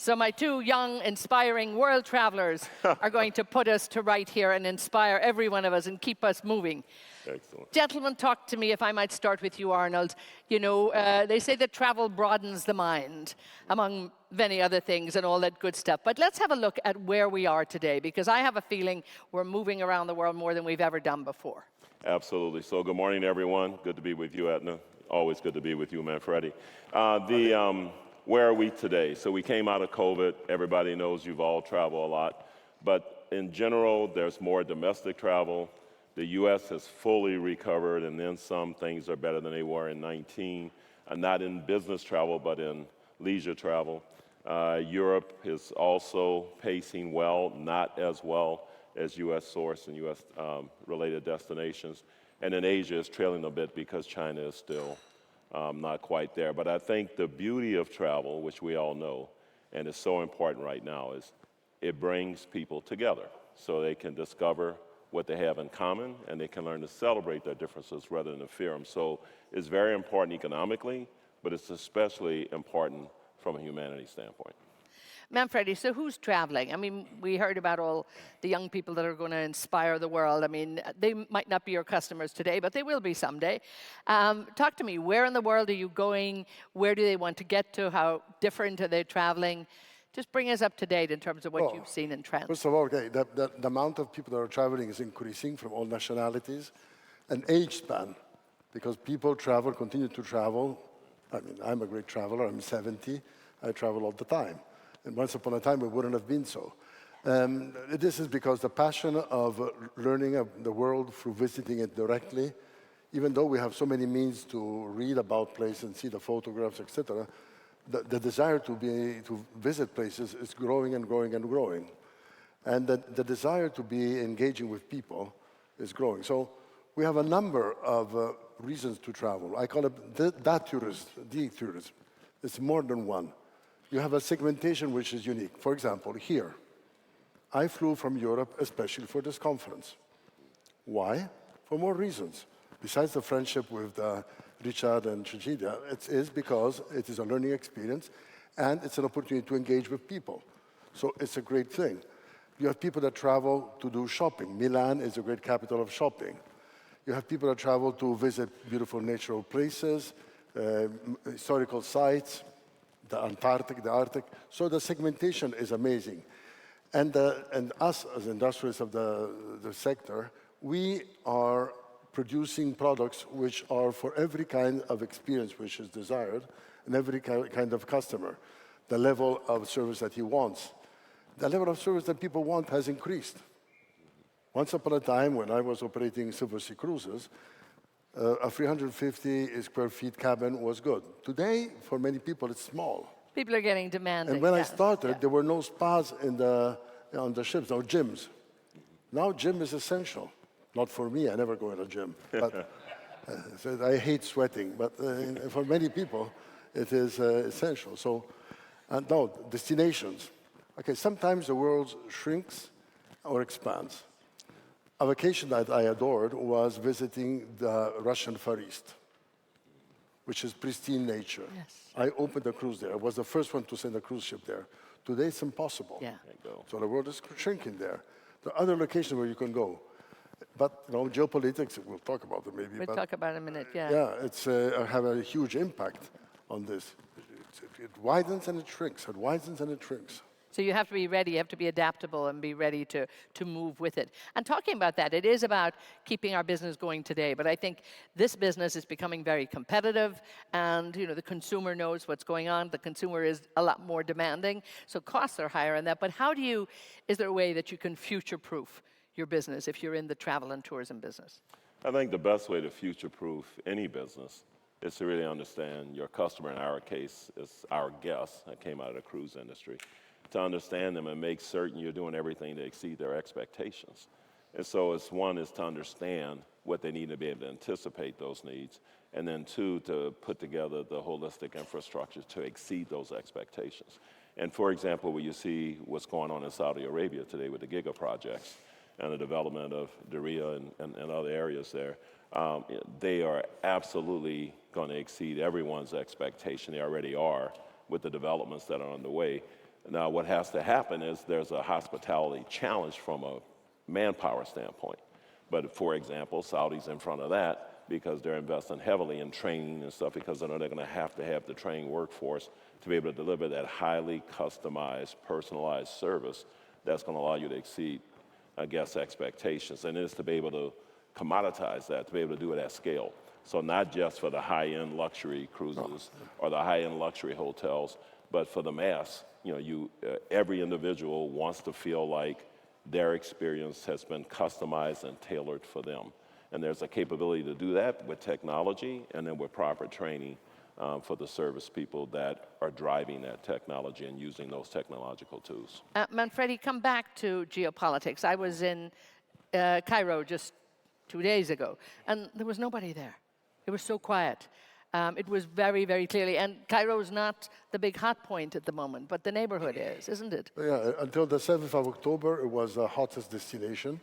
So my two young, inspiring world travelers are going to put us to right here and inspire every one of us and keep us moving. Excellent. Gentlemen, talk to me, if I might start with you, Arnold. You know, they say that travel broadens the mind, among many other things and all that good stuff. But let's have a look at where we are today, because I have a feeling we're moving around the world more than we've ever done before. Absolutely. So good morning, everyone. Good to be with you, Edna. Always good to be with you, Manfredi. Where are we today? So we came out of COVID. Everybody knows you've all traveled a lot. But in general, there's more domestic travel. The U.S. has fully recovered, and then some things are better than they were in 19. Not in business travel, but in leisure travel. Europe is also pacing well, not as well as U.S. source and U.S. Related destinations. And then Asia is trailing a bit because China is still not quite there. But I think the beauty of travel, which we all know, and is so important right now, is it brings people together so they can discover what they have in common, and they can learn to celebrate their differences rather than fear them. So it's very important economically, but it's especially important from a humanity standpoint. Manfredi, so who's traveling? I mean, we heard about all the young people that are going to inspire the world. I mean, they might not be your customers today, but they will be someday. Talk to me, where in the world are you going? Where do they want to get to? How different are they traveling? Just bring us up to date in terms of what you've seen in trends. First of all, okay, the amount of people that are traveling is increasing from all nationalities and age span, because people travel, continue to travel. I mean, I'm a great traveler. I'm 70. I travel all the time. And once upon a time, it wouldn't have been so. This is because the passion of learning of the world through visiting it directly, even though we have so many means to read about places and see the photographs, etc., the desire to visit places is growing and growing and growing. And the desire to be engaging with people is growing. So we have a number of reasons to travel. I call it the tourism. It's more than one. You have a segmentation which is unique. For example, here, I flew from Europe especially for this conference. Why? For more reasons. Besides the friendship with Richard and Cecilia, it is because it is a learning experience and it's an opportunity to engage with people. So it's a great thing. You have people that travel to do shopping. Milan is a great capital of shopping. You have people that travel to visit beautiful natural places, historical sites, the Antarctic, the Arctic. So the segmentation is amazing. And us as industrialists of the sector, we are producing products which are for every kind of experience which is desired and every kind of customer, the level of service that he wants. The level of service that people want has increased. Once upon a time, when I was operating Silver Sea Cruises, a 350 square feet cabin was good. Today, for many people, it's small. People are getting demanding. And when I started, there were no spas on the ships, no gyms. Now, gym is essential. Not for me, I never go in a gym. But so I hate sweating, but for many people, it is essential. So, no, destinations. Okay, sometimes the world shrinks or expands. A vacation that I adored was visiting the Russian Far East, which is pristine nature. Yes. I opened a cruise there. I was the first one to send a cruise ship there. Today, it's impossible. Yeah. So the world is shrinking there. There are other locations where you can go. But, you know, geopolitics, we'll talk about it maybe. We'll talk about it in a minute, yeah. Yeah, it's have a huge impact on this. It widens and it shrinks. It widens and it shrinks. So you have to be ready, you have to be adaptable and be ready to move with it. And talking about that, it is about keeping our business going today, but I think this business is becoming very competitive, and you know, the consumer knows what's going on, the consumer is a lot more demanding, so costs are higher in that. But is there a way that you can future-proof your business if you're in the travel and tourism business? I think the best way to future-proof any business is to really understand your customer. In our case, is our guests that came out of the cruise industry. To understand them and make certain you're doing everything to exceed their expectations. And so one is to understand what they need to be able to anticipate those needs, and then two, to put together the holistic infrastructure to exceed those expectations. And for example, when you see what's going on in Saudi Arabia today with the Giga projects and the development of Diriyah and other areas there, they are absolutely going to exceed everyone's expectation. They already are with the developments that are underway. Now, what has to happen is there's a hospitality challenge from a manpower standpoint. But for example, Saudi's in front of that because they're investing heavily in training and stuff because they know they're going to have the trained workforce to be able to deliver that highly customized, personalized service that's going to allow you to exceed guest expectations. And it's to be able to commoditize that, to be able to do it at scale. So not just for the high-end luxury cruises or the high-end luxury hotels, but for the mass. Every individual wants to feel like their experience has been customized and tailored for them. And there's a capability to do that with technology and then with proper training for the service people that are driving that technology and using those technological tools. Manfredi, come back to geopolitics. I was in Cairo just 2 days ago, and there was nobody there. It was so quiet. It was very, very clearly, and Cairo is not the big hot point at the moment, but the neighborhood is, isn't it? Yeah, until the 7th of October, it was the hottest destination.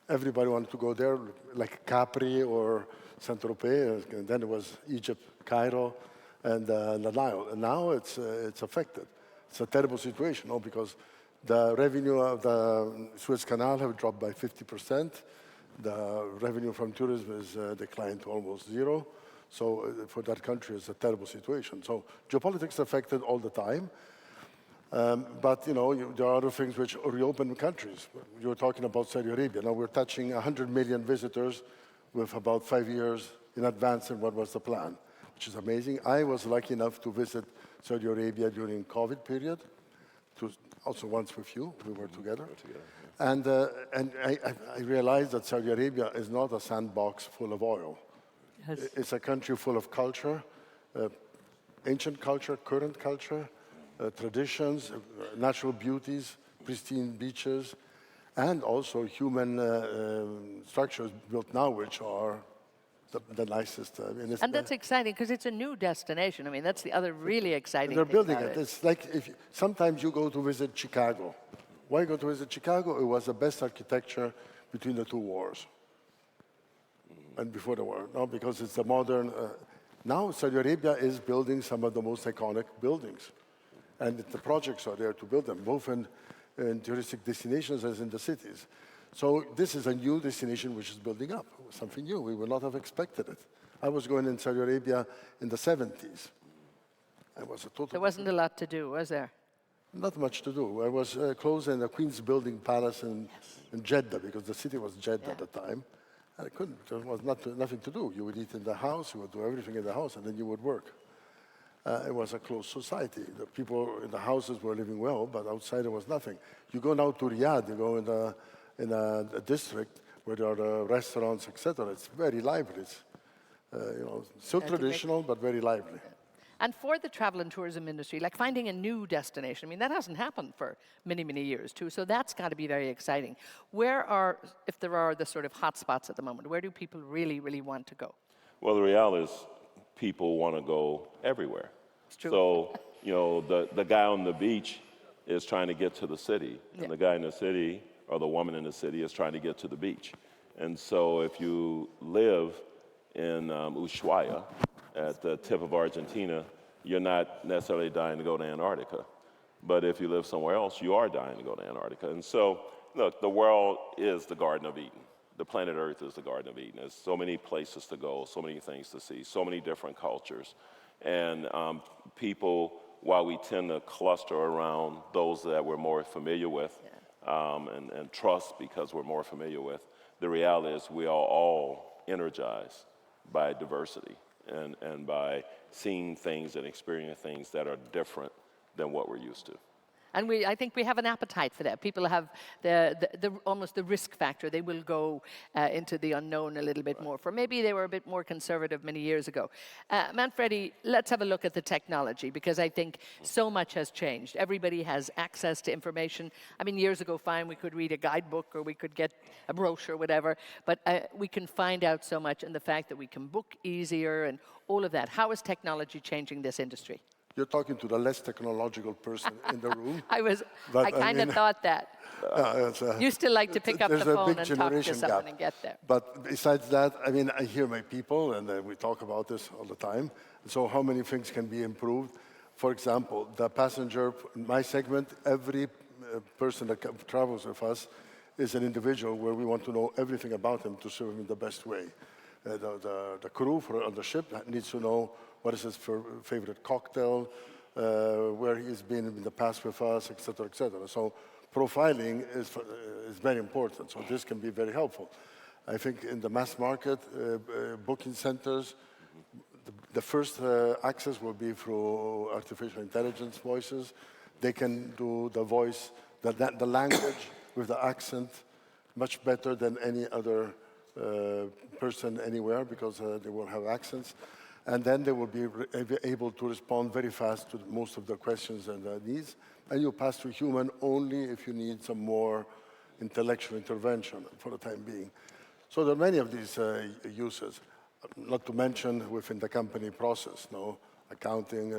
Everybody wanted to go there, like Capri or Saint-Tropez, and then it was Egypt, Cairo, and the Nile. And now it's affected. It's a terrible situation, because the revenue of the Suez Canal have dropped by 50%. The revenue from tourism is declined to almost zero. So for that country, it's a terrible situation. So geopolitics affected all the time. But there are other things which reopen countries. You were talking about Saudi Arabia. Now we're touching 100 million visitors with about 5 years in advance in what was the plan, which is amazing. I was lucky enough to visit Saudi Arabia during COVID period, also once with you. We were together. And I realized that Saudi Arabia is not a sandbox full of oil. Yes. It's a country full of culture, ancient culture, current culture, traditions, natural beauties, pristine beaches, and also human structures built now, which are the nicest. And that's exciting because it's a new destination. I mean, that's the other really exciting they're thing building about it. It's like sometimes you go to visit Chicago. Why go to visit Chicago? It was the best architecture between the two wars and before the war. No, because it's a modern. Now Saudi Arabia is building some of the most iconic buildings, and the projects are there to build them, both in touristic destinations as in the cities. So this is a new destination which is building up, something new. We would not have expected it. I was going in Saudi Arabia in the 70s. It was a total. There wasn't a lot to do, was there? Not much to do. I was close in the Queen's Building Palace in Jeddah, because the city was Jeddah at the time. And there was nothing to do. You would eat in the house, you would do everything in the house, and then you would work. It was a closed society. The people in the houses were living well, but outside there was nothing. You go now to Riyadh, you go in a district where there are restaurants, etc. It's very lively. It's still traditional, but very lively. And for the travel and tourism industry, like finding a new destination, I mean, that hasn't happened for many, many years too, so that's got to be very exciting. If there are the sort of hot spots at the moment, where do people really, really want to go? Well, the reality is people want to go everywhere. It's true. So, the guy on the beach is trying to get to the city, and the guy in the city or the woman in the city is trying to get to the beach. And so if you live in Ushuaia, at the tip of Argentina, you're not necessarily dying to go to Antarctica. But if you live somewhere else, you are dying to go to Antarctica. And so, look, the world is the Garden of Eden. The planet Earth is the Garden of Eden. There's so many places to go, so many things to see, so many different cultures. And people, while we tend to cluster around those that we're more familiar with and trust because we're more familiar with, the reality is we are all energized by diversity. And by seeing things and experiencing things that are different than what we're used to. And I think we have an appetite for that. People have almost the risk factor. They will go into the unknown a little bit more. For maybe they were a bit more conservative many years ago. Manfredi, let's have a look at the technology, because I think so much has changed. Everybody has access to information. I mean, years ago, fine, we could read a guidebook or we could get a brochure, whatever, but we can find out so much, and the fact that we can book easier and all of that. How is technology changing this industry? You're talking to the less technological person in the room. I kind of thought that. You still like to pick up the phone and talk to someone and get there. But besides that, I mean, I hear my people, and we talk about this all the time. So how many things can be improved? For example, the passenger, in my segment, every person that travels with us is an individual where we want to know everything about him to serve him in the best way. The crew on the ship needs to know what is his favorite cocktail, where he's been in the past with us, et cetera, et cetera. So profiling is very important, so this can be very helpful. I think in the mass market, booking centers, the first access will be through artificial intelligence voices. They can do the voice, the language with the accent much better than any other person anywhere because they will have accents. And then they will be able to respond very fast to most of the questions and needs. And you pass to human only if you need some more intellectual intervention for the time being. So there are many of these uses, not to mention within the company process, accounting,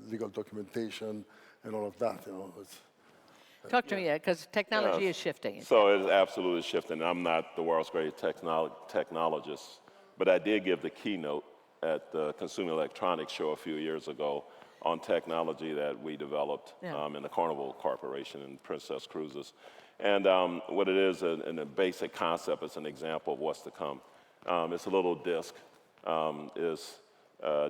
legal documentation, and all of that. Talk to me, because technology is shifting. So it is absolutely shifting. I'm not the world's greatest technologist, but I did give the keynote at the Consumer Electronics Show a few years ago on technology that we developed in the Carnival Corporation and Princess Cruises. And what it is, in a basic concept, it's an example of what's to come. It's a little disc. It's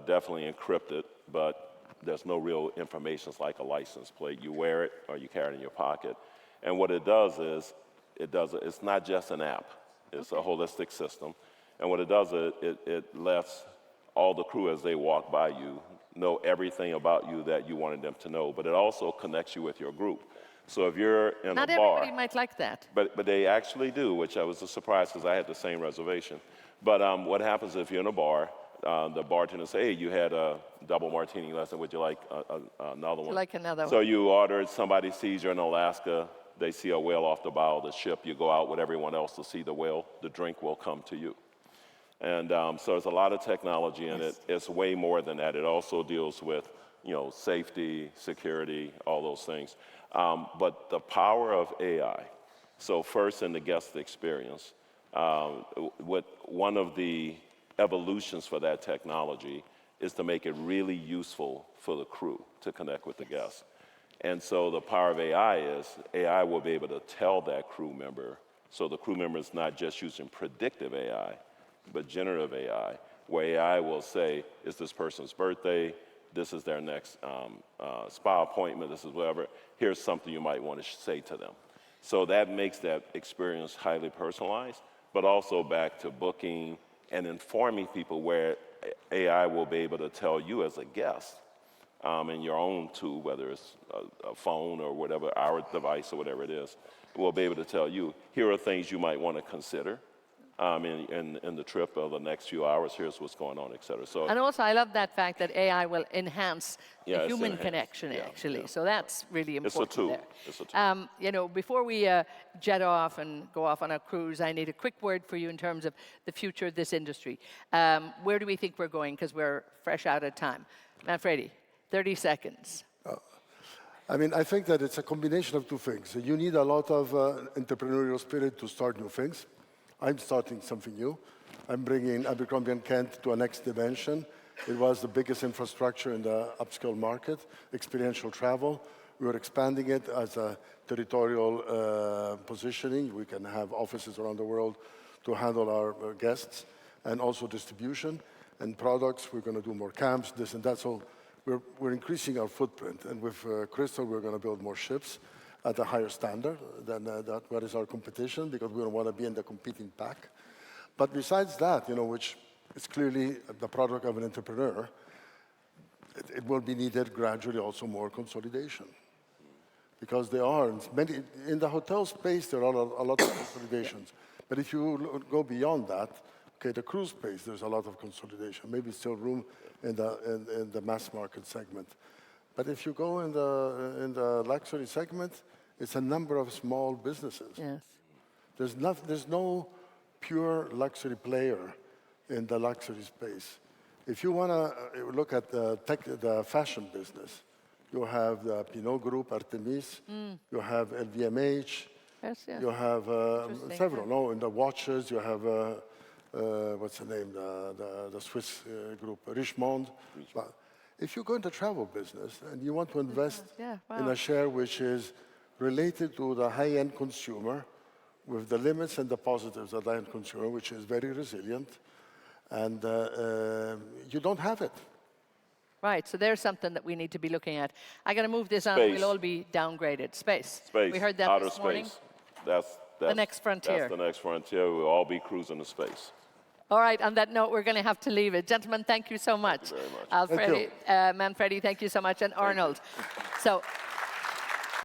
definitely encrypted, but there's no real information. It's like a license plate. You wear it or you carry it in your pocket. And what it does is, it's not just an app. It's a holistic system. And what it does, it lets all the crew, as they walk by you, know everything about you that you wanted them to know. But it also connects you with your group. So if you're in a bar... Not everybody might like that. But they actually do, which I was a surprise because I had the same reservation. But what happens if you're in a bar, the bartender says, hey, you had a double martini lesson, would you like another one? Like another one. So you ordered, somebody sees you're in Alaska, they see a whale off the bow of the ship, you go out with everyone else to see the whale, the drink will come to you. And so there's a lot of technology in it. It's way more than that. It also deals with, safety, security, all those things. But the power of AI, so first in the guest experience, one of the evolutions for that technology is to make it really useful for the crew to connect with the guests. And so the power of AI is AI will be able to tell that crew member, so the crew member is not just using predictive AI, but generative AI, where AI will say, is this person's birthday? This is their next spa appointment, this is whatever. Here's something you might want to say to them. So that makes that experience highly personalized, but also back to booking and informing people where AI will be able to tell you as a guest in your own tool, whether it's a phone or whatever, our device or whatever it is, will be able to tell you, here are things you might want to consider in the trip of the next few hours, here's what's going on, et cetera. So, and also, I love that fact that AI will enhance the human connection, actually. Yeah. So that's really important. It's a tool. There. It's a tool. Before we jet off and go off on a cruise, I need a quick word for you in terms of the future of this industry. Where do we think we're going? Because we're fresh out of time. Manfredi, 30 seconds. I think that it's a combination of two things. You need a lot of entrepreneurial spirit to start new things. I'm starting something new. I'm bringing Abercrombie & Kent to a next dimension. It was the biggest infrastructure in the upscale market, experiential travel. We are expanding it as a territorial positioning. We can have offices around the world to handle our guests, and also distribution and products. We're going to do more camps, this and that. So we're increasing our footprint. And with Crystal, we're going to build more ships at a higher standard than what is our competition, because we don't want to be in the competing pack. But besides that, which is clearly the product of an entrepreneur, it will be needed gradually also more consolidation. Because there are in the hotel space, there are a lot of consolidations. But if you go beyond that, the cruise space, there's a lot of consolidation. Maybe still room in the mass market segment. But if you go in the luxury segment, it's a number of small businesses. Yes. There's no pure luxury player in the luxury space. If you want to look at the fashion business, you have the Pinot Group, Artemis, you have LVMH, you have several. No, in the watches, you have, what's the name, the Swiss group, Richemont. If you go into travel business and you want to invest Yeah, in wow. a share which is related to the high-end consumer, with the limits and the positives of the high-end consumer, which is very resilient, and you don't have it. Right, so there's something that we need to be looking at. I got to move this on. Space. We'll all be downgraded. Space. Space. We heard that outer this morning. space. That's The next frontier. That's the next frontier. We'll all be cruising to space. All right, on that note, we're going to have to leave it. Gentlemen, thank you so much. Thank you very much. Alfredi, Manfredi, thank you so much, and Arnold. So